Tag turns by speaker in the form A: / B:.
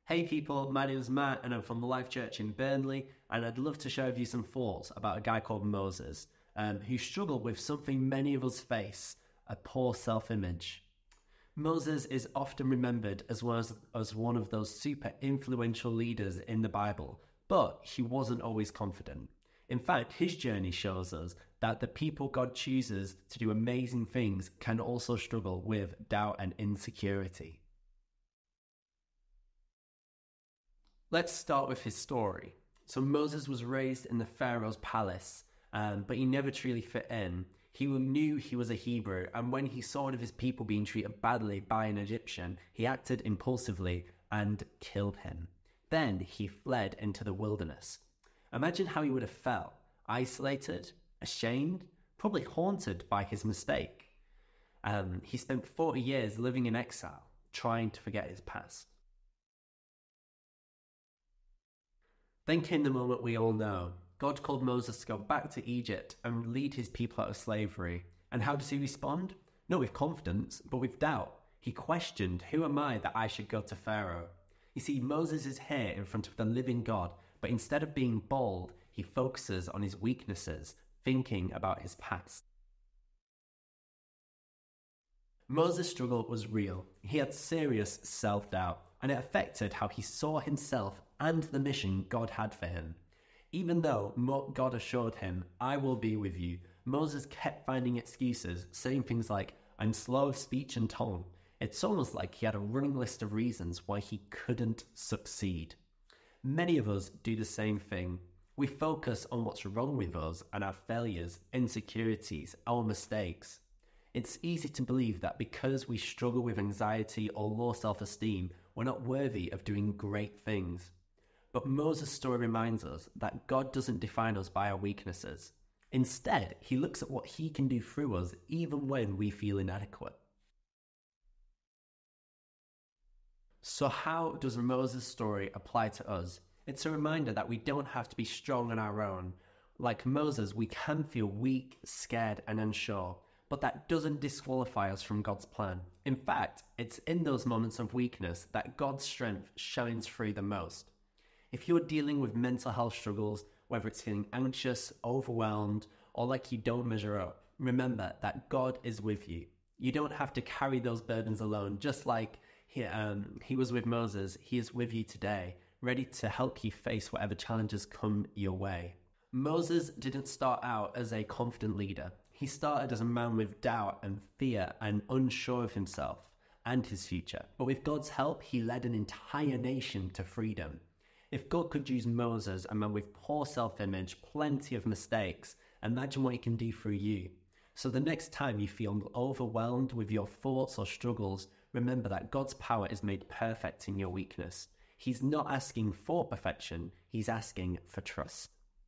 A: Hey people, my name is Matt and I'm from the Life Church in Burnley, and I'd love to share with you some thoughts about a guy called Moses who struggled with something many of us face, a poor self-image. Moses is often remembered as one of those super influential leaders in the Bible, but he wasn't always confident. In fact, his journey shows us that the people God chooses to do amazing things can also struggle with doubt and insecurity. Let's start with his story. So Moses was raised in the Pharaoh's palace, but he never truly fit in. He knew he was a Hebrew, and when he saw one of his people being treated badly by an Egyptian, he acted impulsively and killed him. Then he fled into the wilderness. Imagine how he would have felt: isolated, ashamed, probably haunted by his mistake. He spent 40 years living in exile, trying to forget his past. Then came the moment we all know. God called Moses to go back to Egypt and lead his people out of slavery. And how does he respond? Not with confidence, but with doubt. He questioned, "Who am I that I should go to Pharaoh?" You see, Moses is here in front of the living God, but instead of being bold, he focuses on his weaknesses, thinking about his past. Moses' struggle was real. He had serious self-doubt, and it affected how he saw himself and the mission God had for him. Even though God assured him, "I will be with you," Moses kept finding excuses, saying things like, "I'm slow of speech and tongue." It's almost like he had a running list of reasons why he couldn't succeed. Many of us do the same thing. We focus on what's wrong with us and our failures, insecurities, our mistakes. It's easy to believe that because we struggle with anxiety or low self-esteem, we're not worthy of doing great things. But Moses' story reminds us that God doesn't define us by our weaknesses. Instead, he looks at what he can do through us even when we feel inadequate. So how does Moses' story apply to us? It's a reminder that we don't have to be strong on our own. Like Moses, we can feel weak, scared, and unsure, but that doesn't disqualify us from God's plan. In fact, it's in those moments of weakness that God's strength shines through the most. If you're dealing with mental health struggles, whether it's feeling anxious, overwhelmed, or like you don't measure up, remember that God is with you. You don't have to carry those burdens alone. Just like he was with Moses, he is with you today, ready to help you face whatever challenges come your way. Moses didn't start out as a confident leader. He started as a man with doubt and fear and unsure of himself and his future. But with God's help, he led an entire nation to freedom. If God could use Moses, a man with poor self-image, plenty of mistakes, imagine what he can do through you. So the next time you feel overwhelmed with your thoughts or struggles, remember that God's power is made perfect in your weakness. He's not asking for perfection, he's asking for trust.